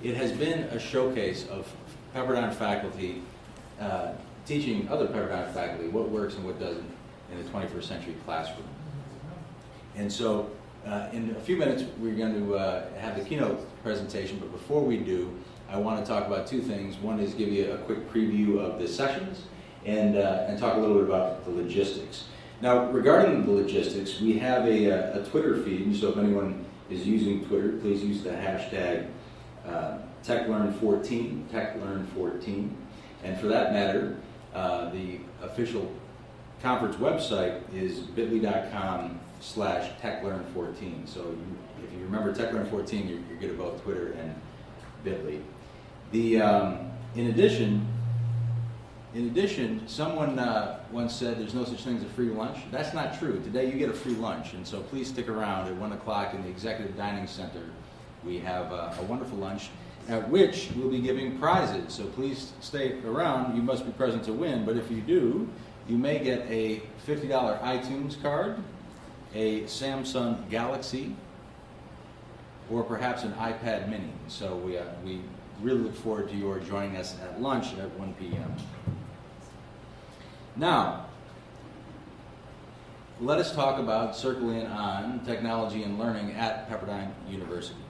It has been a showcase of Pepperdine faculty teaching other Pepperdine faculty what works and what doesn't in the 21st century classroom. And so in a few minutes we're going to have the keynote presentation, but before we do, I want to talk about two things. One is give you a quick preview of the sessions and talk a little bit about the logistics. Now, regarding the logistics, we have a Twitter feed, so if anyone is using Twitter, please use the hashtag TechLearn14, TechLearn14. And for that matter, the official conference website is bit.ly.com/TechLearn14. So if you remember TechLearn14, you're good at both Twitter and Bitly. In addition, someone once said there's no such thing as a free lunch. That's not true. Today you get a free lunch, and so please stick around at 1 o'clock in the Executive Dining Center. We have a wonderful lunch at which we'll be giving prizes. So please stay around. You must be present to win, but if you do, you may get a $50 iTunes card, a Samsung Galaxy, or perhaps an iPad mini. So we really look forward to your joining us at lunch at 1 p.m. Now, let us talk about circling on technology and learning at Pepperdine University.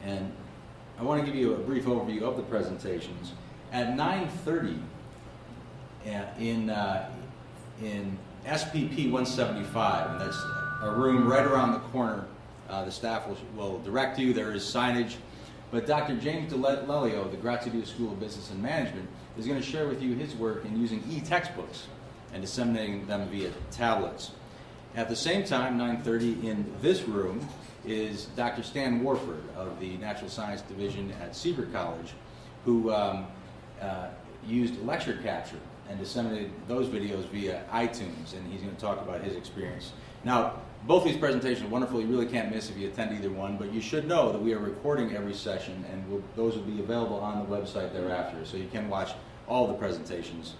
And I want to give you a brief overview of the presentations. At 9:30 in SPP 175, and that's a room right around the corner, the staff will direct you. There is signage. But Dr. James DeLelio, the Graziosi School of Business and Management, is going to share with you his work in using e-textbooks and disseminating them via tablets. At the same time, 9:30 in this room, is Dr. Stan Warford of the Natural Science Division at Seaver College, who used lecture capture and disseminated those videos via iTunes, and he's going to talk about his experience. Now, both these presentations are wonderful. You really can't miss if you attend either one, but you should know that we are recording every session, and those will be available on the website thereafter, so you can watch all the presentations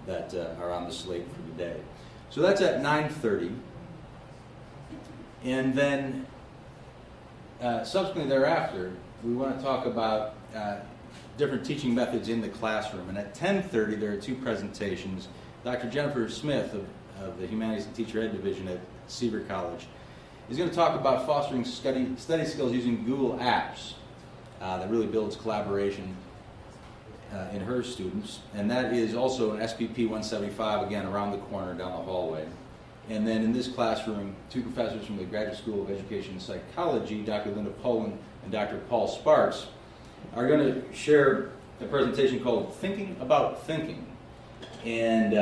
that are on the slate for today. So that's at 9:30, and then subsequently thereafter, we want to talk about different teaching methods in the classroom. And at 10:30, there are two presentations. Dr. Jennifer Smith of the Humanities and Teacher Ed Division at Seaver College is going to talk about fostering study skills using Google Apps that really builds collaboration in her students. And that is also in SPP 175, again, around the corner down the hallway. And then in this classroom, two professors from the Graduate School of Education and Psychology, Dr. Linda Poland and Dr. Paul Sparks, are going to share a presentation called Thinking About Thinking. And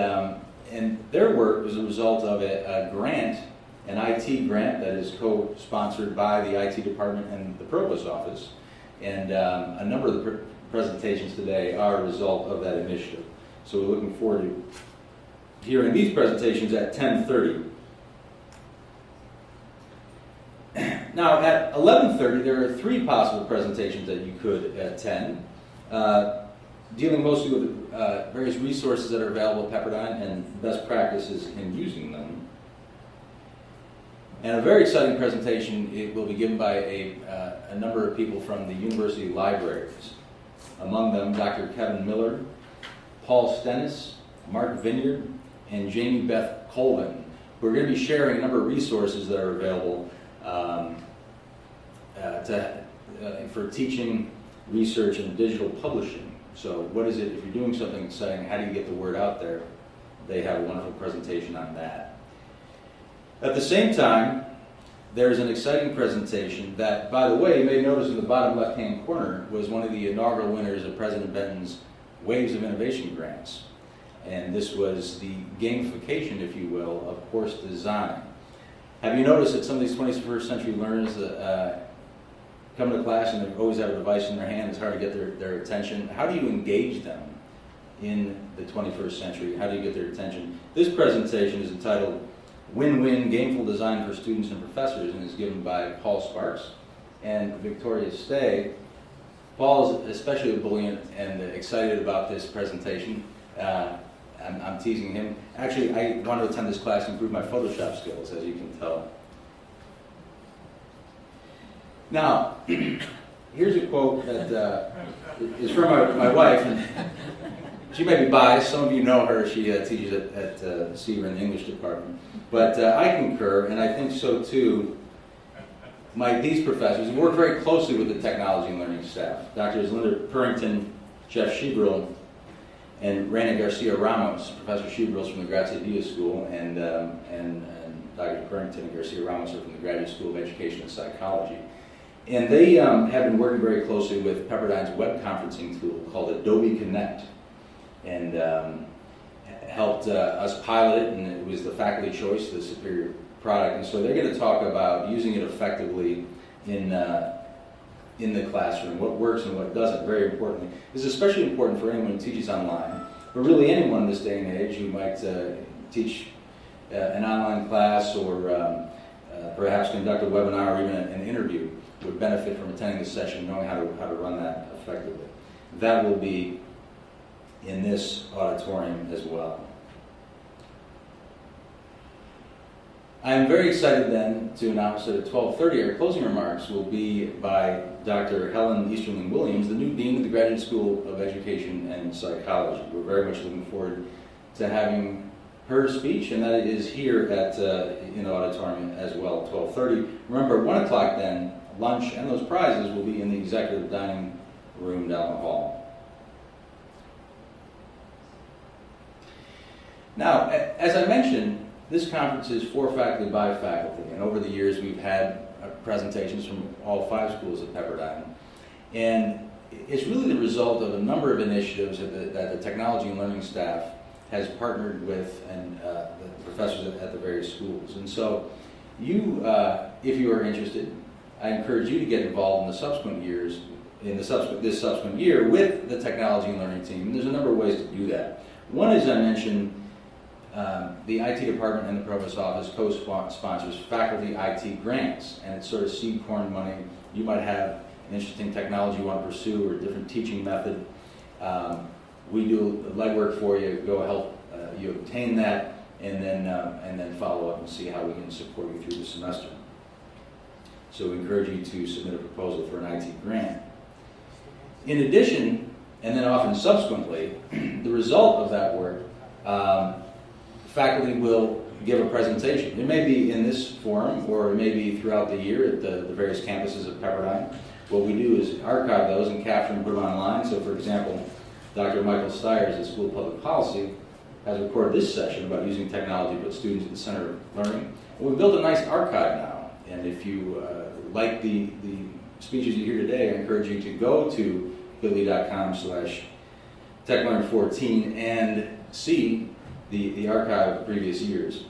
their work was a result of a grant, an IT grant that is co-sponsored by the IT department and the Provost office. And a number of the presentations today are a result of that initiative. So we're looking forward to hearing these presentations at 10:30. Now at 11:30 there are three possible presentations that you could attend, dealing mostly with various resources that are available at Pepperdine and best practices in using them. And a very exciting presentation, it will be given by a number of people from the university libraries. Among them, Dr. Kevin Miller, Paul Stennis, Mark Vineyard, and Jamie Beth Colvin, who are going to be sharing a number of resources that are available for teaching, research, and digital publishing. So what is it, if you're doing something exciting, how do you get the word out there? They have a wonderful presentation on that. At the same time, there's an exciting presentation that, by the way, you may notice in the bottom left-hand corner, was one of the inaugural winners of President Benton's Waves of Innovation grants. And this was the gamification, if you will, of course design. Have you noticed that some of these 21st century learners come to class and they always have a device in their hand? It's hard to get their attention. How do you engage them in the 21st century? How do you get their attention? This presentation is entitled Win-Win Gameful Design for Students and Professors, and is given by Paul Sparks and Victoria Stay. Paul is especially ebullient and excited about this presentation. I'm teasing him. Actually, I want to attend this class and improve my Photoshop skills, as you can tell. Now, here's a quote that is from my wife, and she may be biased. Some of you know her. She teaches at Seaver in the English department. But I concur, and I think so too. These professors work very closely with the technology and learning staff. Drs. Linda Purrington, Jeff Shebril, and Rana Garcia Ramos. Professor Shebril is from the Gracia Diaz School, and Dr. Purrington and Garcia Ramos are from the Graduate School of Education and Psychology. And they have been working very closely with Pepperdine's web conferencing tool called Adobe Connect, and helped us pilot it, and it was the faculty choice, the superior product. And so they're going to talk about using it effectively in the classroom, what works and what doesn't, very importantly. This is especially important for anyone who teaches online, but really anyone in this day and age who might teach an online class or perhaps conduct a webinar or even an interview would benefit from attending this session, knowing how to run that effectively. That will be in this auditorium as well. I am very excited then to announce that at 12:30 our closing remarks will be by Dr. Helen Easterling Williams, the new Dean of the Graduate School of Education and Psychology. We're very much looking forward to having her speech, and that is here in the auditorium as well at 12:30. Remember, 1 o'clock then, lunch and those prizes will be in the executive dining room down the hall. Now, as I mentioned, this conference is for faculty by faculty, and over the years we've had presentations from all 5 schools at Pepperdine. And it's really the result of a number of initiatives that the technology and learning staff has partnered with and the professors at the various schools. And so you, if you are interested, I encourage you to get involved in the subsequent years, this subsequent year with the technology and learning team. And there's a number of ways to do that. One is, I mentioned, the IT department and the provost office co-sponsors faculty IT grants, and it's sort of seed corn money. You might have an interesting technology you want to pursue or a different teaching method. We do the legwork for you, go help you obtain that, and then follow up and see how we can support you through the semester. So we encourage you to submit a proposal for an IT grant. In addition, and then often subsequently, the result of that work, faculty will give a presentation. It may be in this forum, or it may be throughout the year at the various campuses of Pepperdine. What we do is archive those and capture and put them online. So, for example, Dr. Michael Stiers at School of Public Policy has recorded this session about using technology to put students at the center of learning. And we've built a nice archive now. And if you like the speeches you hear today, I encourage you to go to bit.ly/TechLearn14 and see the archive of previous years.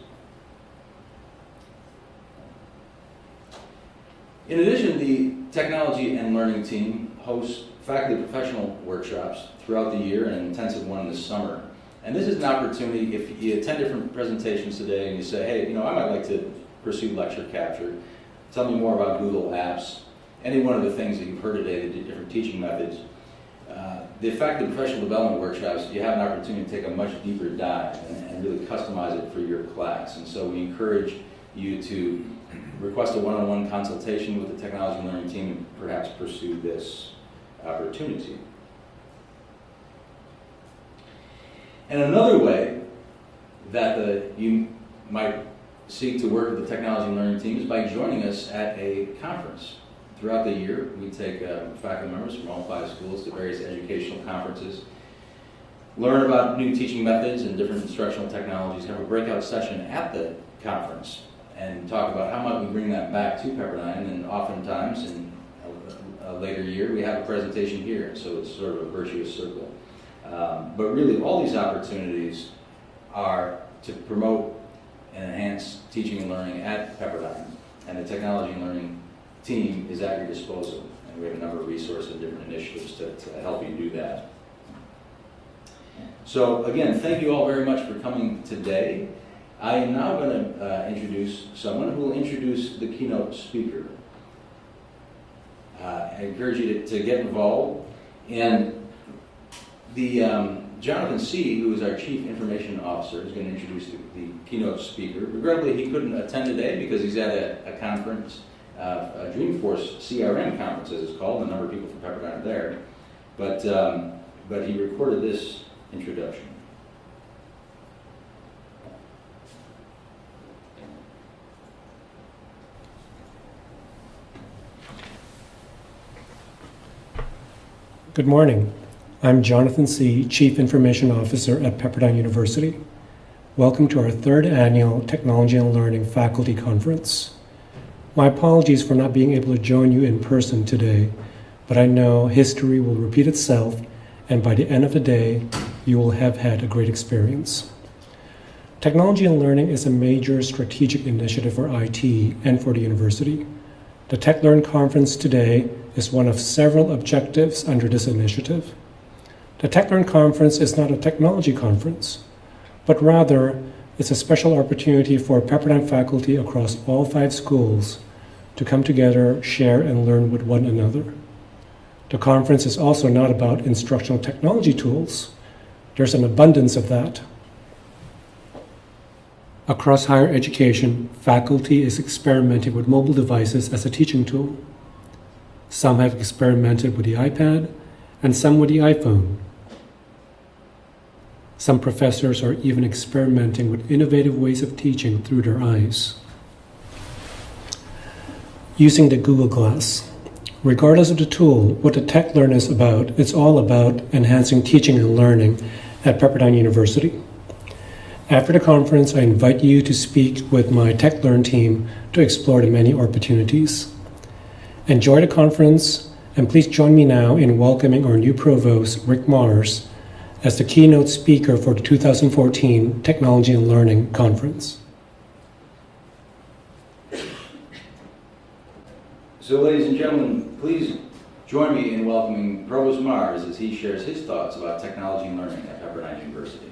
In addition, the technology and learning team hosts faculty professional workshops throughout the year and an intensive one this summer. And this is an opportunity, if you attend different presentations today and you say, hey, I might like to pursue lecture capture, tell me more about Google Apps, any one of the things that you've heard today, the different teaching methods. The faculty professional development workshops, you have an opportunity to take a much deeper dive and really customize it for your class. And so we encourage you to request a one-on-one consultation with the technology and learning team and perhaps pursue this opportunity. And another way that you might seek to work with the technology and learning team is by joining us at a conference. Throughout the year, we take faculty members from all 5 schools to various educational conferences, learn about new teaching methods and different instructional technologies, have a breakout session at the conference, and talk about how might we bring that back to Pepperdine. And oftentimes, in a later year, we have a presentation here, so it's sort of a virtuous circle. But really, all these opportunities are to promote and enhance teaching and learning at Pepperdine, and the technology and learning team is at your disposal, and we have a number of resources and different initiatives to help you do that. So again, thank you all very much for coming today. I am now going to introduce someone who will introduce the keynote speaker. I encourage you to get involved, and the Jonathan C., who is our Chief Information Officer, is going to introduce the keynote speaker. Regrettably, he couldn't attend today because he's at a conference Dreamforce CRM conference, as it's called. A number of people from Pepperdine are there. But he recorded this introduction. Good morning. I'm Jonathan C., Chief Information Officer at Pepperdine University. Welcome to our third annual Technology and Learning Faculty Conference. My apologies for not being able to join you in person today, but I know history will repeat itself, and by the end of the day, you will have had a great experience. Technology and Learning is a major strategic initiative for IT and for the university. The TechLearn conference today is one of several objectives under this initiative. The TechLearn conference is not a technology conference, but rather it's a special opportunity for Pepperdine faculty across all 5 schools to come together, share, and learn with one another. The conference is also not about instructional technology tools. There's an abundance of that. Across higher education, faculty is experimenting with mobile devices as a teaching tool. Some have experimented with the iPad, and some with the iPhone. Some professors are even experimenting with innovative ways of teaching through their eyes. Using the Google Glass. Regardless of the tool, what the TechLearn is about, it's all about enhancing teaching and learning at Pepperdine University. After the conference, I invite you to speak with my TechLearn team to explore the many opportunities. Enjoy the conference, and please join me now in welcoming our new provost, Rick Mars, as the keynote speaker for the 2014 Technology and Learning Conference. So, ladies and gentlemen, please join me in welcoming Provost Mars as he shares his thoughts about technology and learning at Pepperdine University.